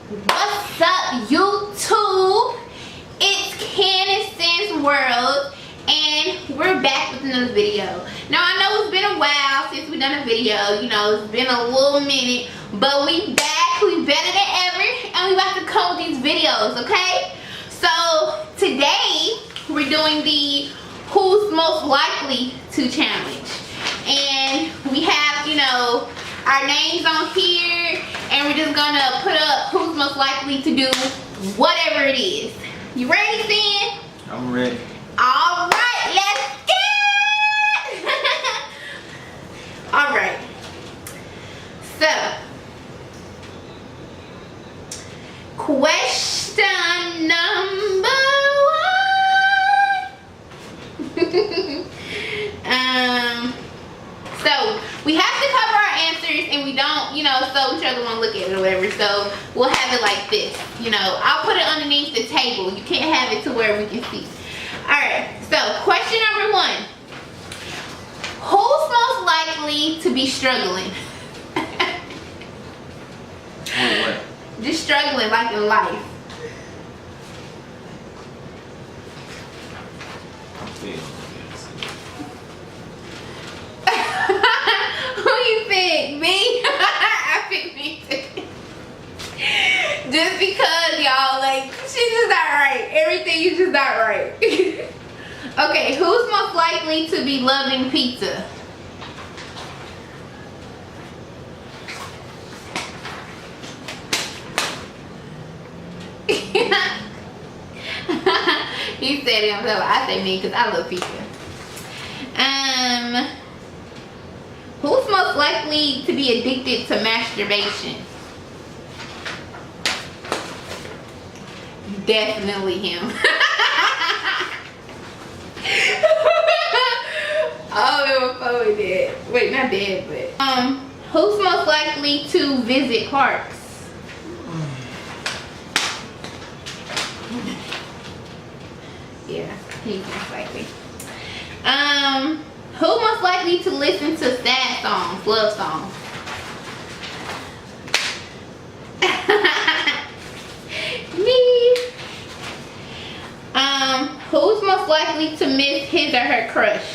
What's up, YouTube? It's Candace's World, and we're back with another video. Now, I know it's been a while since we've done a video. You know, it's been a little minute, but we back. We better than ever, and we about to come with these videos, okay? So, today, we're doing the Who's Most Likely to Challenge. And we have, you know, our names on here, and we're just gonna put up who's most likely to do whatever it is. You ready, Finn? I'm ready. All right, let's get it. All right. So, question number 1. So we have to cover our answers, and we don't, you know, so each other won't look at it or whatever. So we'll have it like this. You know, I'll put it underneath the table. You can't have it to where we can see. All right. So question number 1: who's most likely to be struggling? What? Just struggling, like in life. Who you pick? Me? I picked me too. Just because y'all, like, she's just not right. Everything is just not right. Okay, who's most likely to be loving pizza? He said it himself. I say me because I love pizza. Who's most likely to be addicted to masturbation? Definitely him. Oh, it was probably dead. Wait, not dead, but who's most likely to visit parks? Yeah, he's most likely. Who most likely to listen to sad songs, love songs? Me. Who's most likely to miss his or her crush?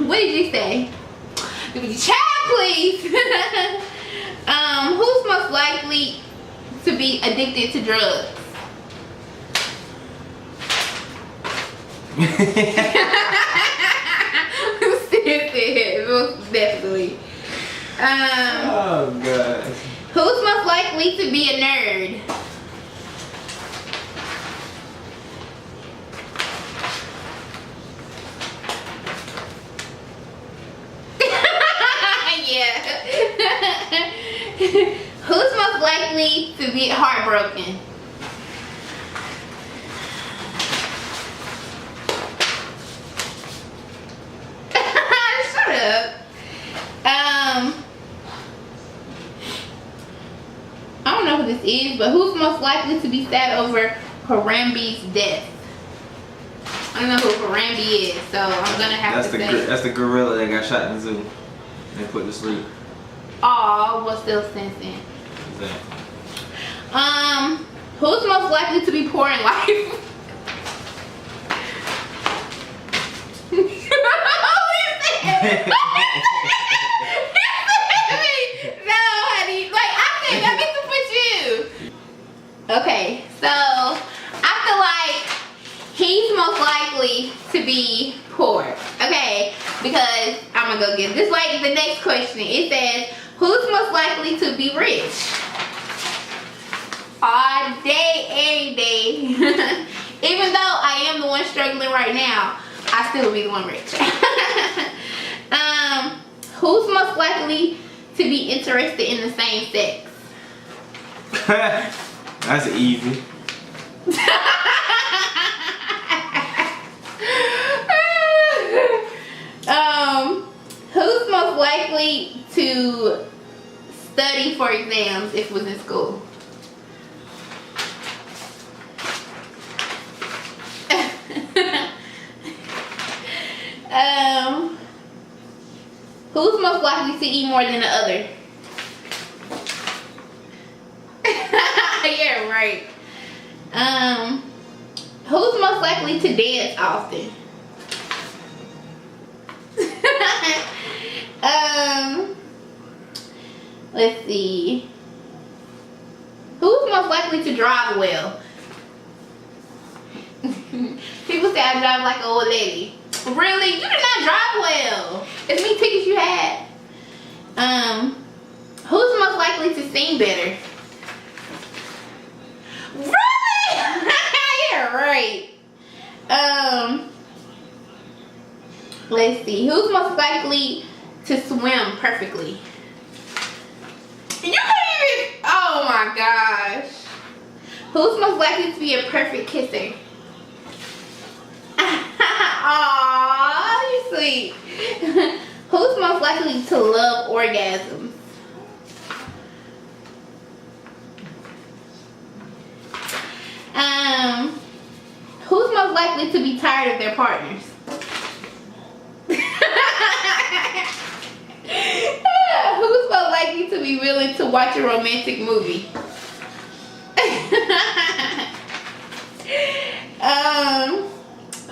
What did you say? Child, please. Who's most likely to be addicted to drugs? Most definitely. Oh god. Who's most likely to be a nerd? Yeah. Who's most likely to be heartbroken? Shut up. I don't know who this is, but who's most likely to be sad over Harambe's death? I don't know who Harambe is, so I'm gonna have to say. That's the gorilla that got shot in the zoo. They put to sleep. Oh, but still sensing. Exactly. Who's most likely to be poor in life? Okay, so I feel like he's most likely to be poor. Okay, because I'm gonna go get this. Like the next question, it says, who's most likely to be rich? All day, every day. Even though I am the one struggling right now, I still will be the one rich. Who's most likely to be interested in the same sex? That's easy. Who's most likely to study for exams if it was in school? Who's most likely to eat more than the other? Yeah, right. Who's most likely to dance often? Let's see. Who's most likely to drive well? People say I drive like an old lady. Really? You did not drive well. It's me tickets you had. Who's most likely to sing better? Really? Yeah, right. Let's see. Who's most likely to swim perfectly? You couldn't even. Oh my gosh. Who's most likely to be a perfect kisser? Aww, you sweet. Who's most likely to love orgasms? Who's most likely to be tired of their partners? Who's most likely to be willing to watch a romantic movie?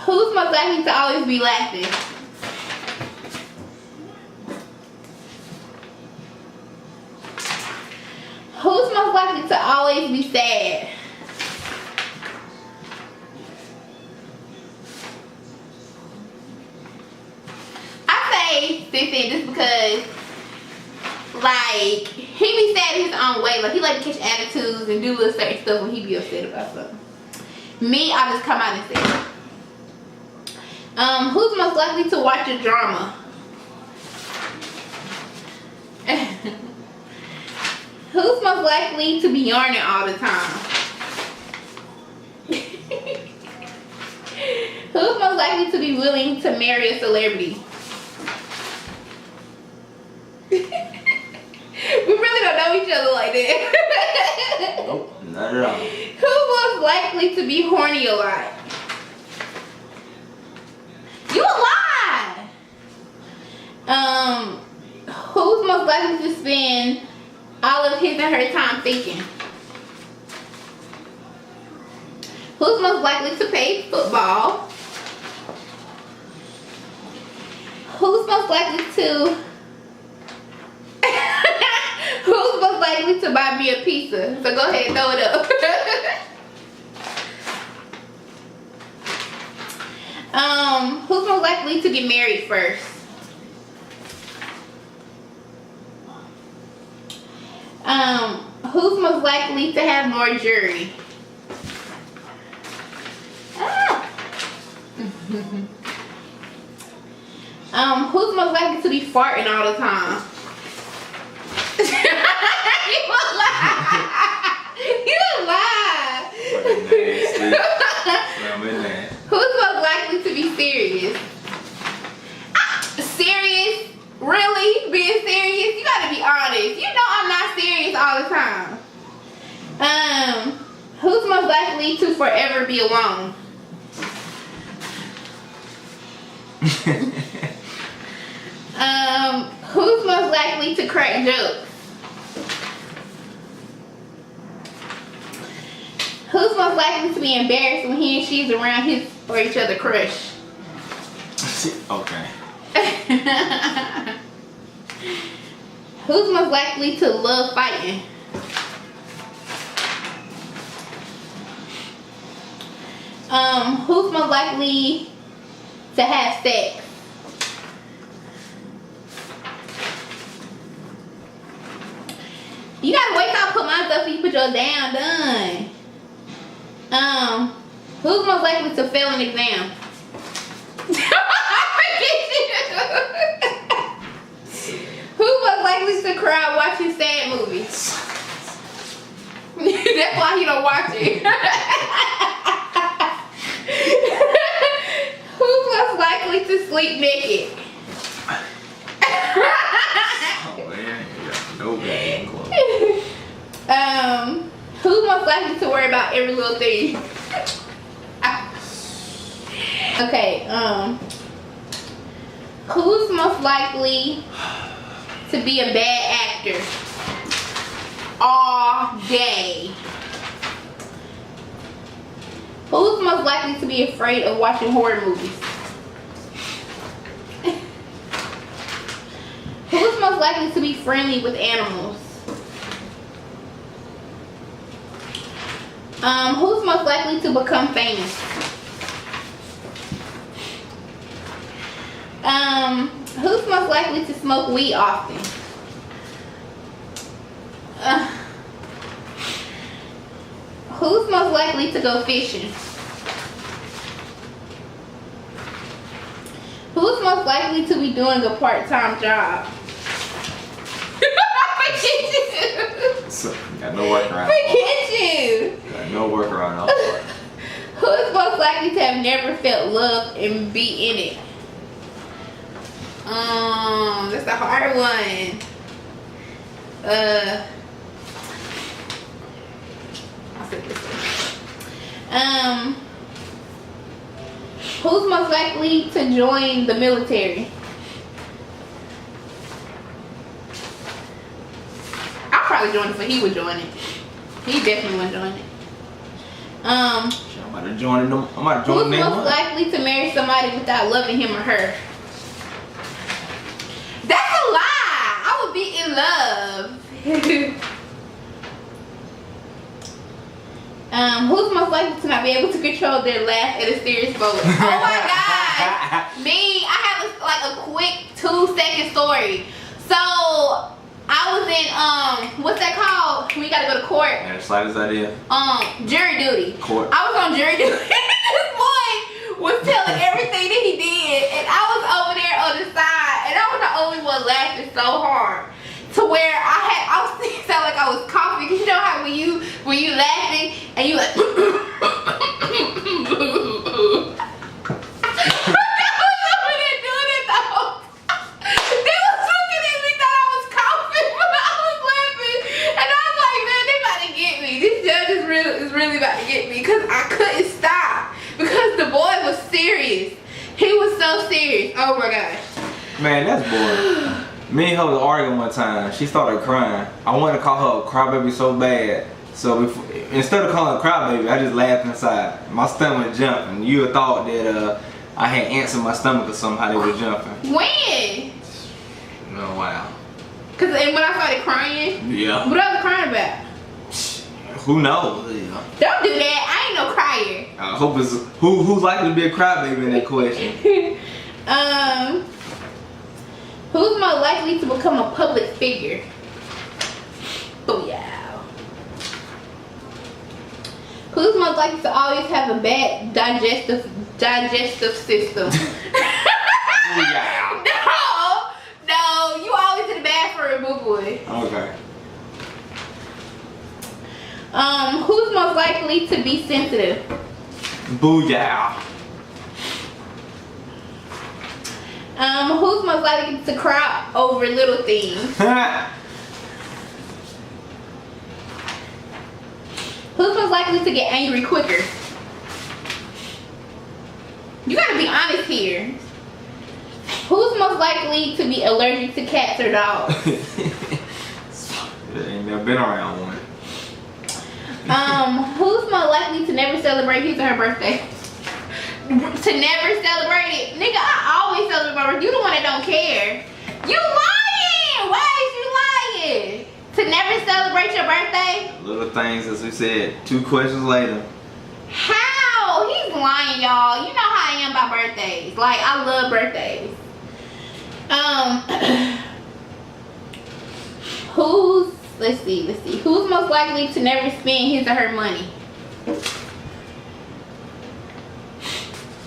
Who's most likely to always be laughing? Who's most likely to always be sad? Just because, like, he be sad in his own way. Like, he like to catch attitudes and do little certain stuff when he be upset about something. Me, I just come out and say it. Who's most likely to watch a drama? Who's most likely to be yarning all the time? Who's most likely to be willing to marry a celebrity? We really don't know each other like that. Nope, not at all. Who's most likely to be horny a lot? You a lie. Who's most likely to spend all of his and her time thinking? Who's most likely to play football? Who's most likely to Who's most likely to buy me a pizza? So go ahead, throw it up. Who's most likely to get married first? Who's most likely to have more jewelry? Who's most likely to be farting all the time? You a lie. You a lie. Who's most likely to be serious? Serious? Really? Being serious? You gotta be honest. You know I'm not serious all the time. Who's most likely to forever be alone? Who's most likely to crack jokes? Who's most likely to be embarrassed when he and she's around his or each other crush? Okay. Who's most likely to love fighting? Who's most likely to have sex? You gotta wait till I put my stuff so you put yours down. Done. Who's most likely to fail an exam? Who's most likely to cry watching sad movies? That's why he don't watch it. Who's most likely to sleep naked? Oh man, you got no game. Who's most likely to worry about every little thing? Okay, who's most likely to be a bad actor all day? Who's most likely to be afraid of watching horror movies? Who's most likely to be friendly with animals? Who's most likely to become famous? Who's most likely to smoke weed often? Who's most likely to go fishing? Who's most likely to be doing a part-time job? So, got no workaround. Forget you. Got no workaround. Who's most likely to have never felt love and be in it? That's a hard one. I'll say this one. Who's most likely to join the military? I'll probably join it, but he would join it. He definitely would join it. I'm about to join them. I'm about to join them. Who's most likely to marry somebody without loving him or her? That's a lie. I would be in love. Who's most likely to not be able to control their laugh at a serious moment? Oh my god! Me, I have a quick 2-second story. So I was in what's that called? We gotta go to court. Yeah, the slightest idea. Jury duty. Court. I was on jury duty. This boy was telling everything that he did, and I was over there on the side, and I was the only one laughing so hard. To where I was thinking sound like I was coughing. You know how when you laughing and you like I was over there doing it though. They was looking at me, thought I was coughing, but I was laughing, and I was like, man, they about to get me. This judge is really about to get me because I couldn't stop because the boy was serious. He was so serious. Oh my gosh. Man, that's boring. Me and her was arguing one time. She started crying. I wanted to call her a crybaby so bad. So instead of calling her a crybaby, I just laughed inside. My stomach jumped, and you would thought that I had ants in my stomach or something. How they were jumping. When? Oh wow. Cause when I started crying. Yeah. What I was crying about? Who knows? Yeah. Don't do that. I ain't no crier. I hope it's who's likely to be a crybaby in that question. Who's more likely to become a public figure? Booyah. Who's most likely to always have a bad digestive system? Booyah. No, you always in the bathroom, boo boy. Okay. Who's most likely to be sensitive? Booyah. Who's most likely to cry over little things? Who's most likely to get angry quicker? You gotta be honest here. Who's most likely to be allergic to cats or dogs? Ain't never been around one. Who's most likely to never celebrate his or her birthday? To never celebrate it? Nigga, I always celebrate my birthday. You the one that don't care. You lying! Why is you lying? To never celebrate your birthday? Little things, as we said, 2 questions later. How? He's lying, y'all. You know how I am about birthdays. Like, I love birthdays. Let's see. Who's most likely to never spend his or her money?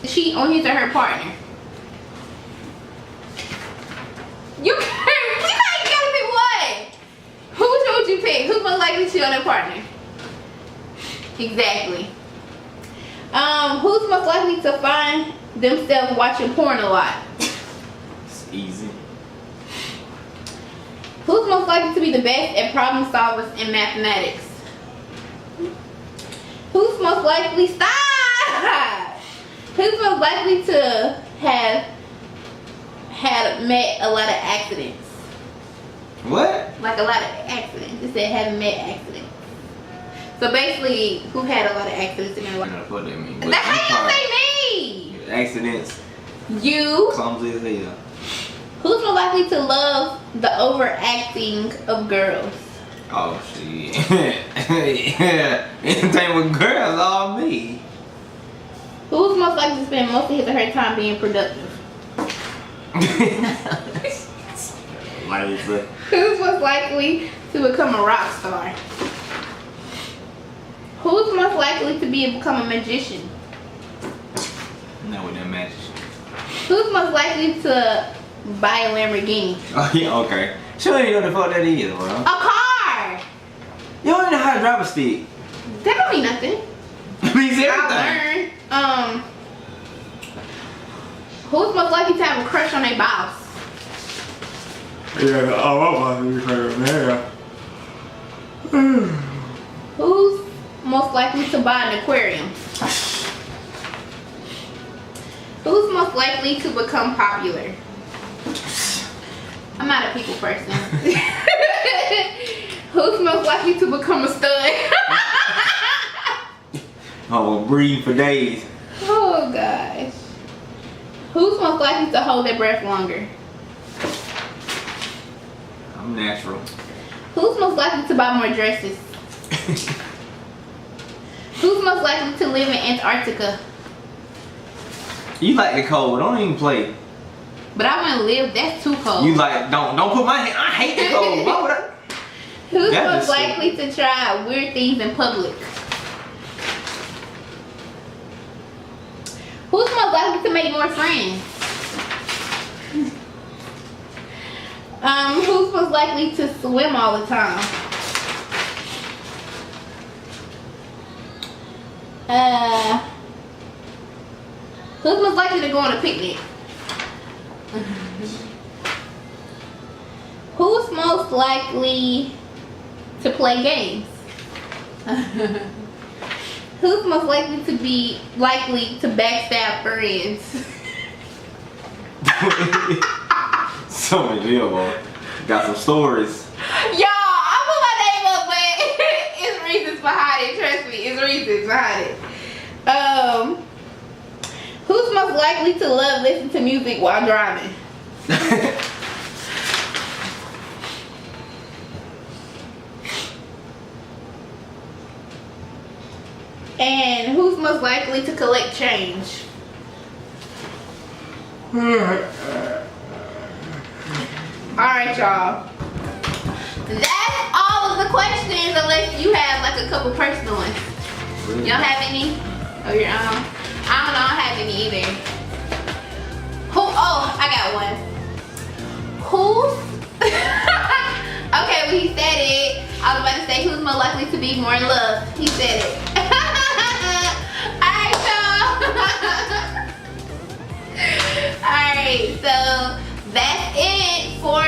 Cheat on his or her partner. You gotta pick one. Which one would you pick? Who's most likely to cheat on their partner? Exactly. Who's most likely to find themselves watching porn a lot? It's easy. Who's most likely to be the best at problem solvers in mathematics? Who's most likely Who's most likely to have met a lot of accidents? What? Like a lot of accidents. It said haven't met accidents. So basically, who had a lot of accidents in their I life? don't know what that means. That's how you say me. Accidents. You. Clumsy as hell. Who's more likely to love the overacting of girls? Oh shit. Yeah. Anything with girls, all me. Who's most likely to spend most of his or her time being productive? Lazy. Who's most likely to become a rock star? Who's most likely to become a magician? No, with that match. Who's most likely to buy a Lamborghini? Oh yeah, okay. She don't even know the fuck that is, bro. A car! You don't even know how to drive a stick. That don't mean nothing. It means I everything. learned. Who's most likely to have a crush on a boss? Yeah, oh, I'm about to be crazy. Who's most likely to buy an aquarium? Who's most likely to become popular? I'm not a people person. Who's most likely to become a stud? I will breathe for days. Oh gosh. Who's most likely to hold their breath longer? I'm natural. Who's most likely to buy more dresses? Who's most likely to live in Antarctica? You like the cold, don't even play. But I want to live, that's too cold. You like, don't put my hand, I hate the cold. Why would I? Who's That most is so- likely to try weird things in public? Who's most likely to make more friends? Who's most likely to swim all the time? Who's most likely to go on a picnic? Who's most likely to play games? Who's most likely to backstab friends? So many deal, boy. Got some stories. Y'all, I put my name up, but it's reasons behind it. Trust me, it's reasons behind it. Who's most likely to love listen to music while driving? And who's most likely to collect change? Alright, y'all. That's all of the questions, unless you have like a couple personal ones. You don't have any of your own? I don't have any either. Oh, I got one. Who's okay, well he said it. I was about to say who's more likely to be more in love. He said it. Alright, y'all. Alright, so that's it for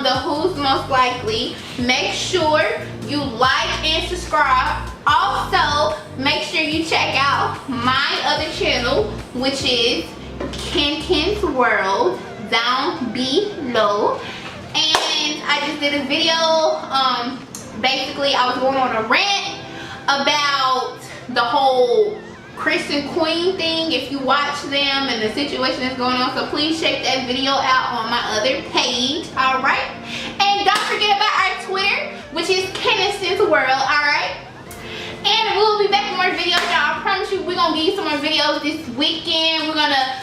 the who's most likely. Make sure you like and subscribe. Also, make sure you check out my other channel, which is Ken's World, down below. And I just did a video. Basically, I was going on a rant about the whole Christian Queen thing. If you watch them and the situation that's going on, so please check that video out on my other page. All right, and don't forget about our Twitter, which is Ken's World. All right. And we'll be back with more videos, y'all. I promise you we're gonna give you some more videos this weekend. We're gonna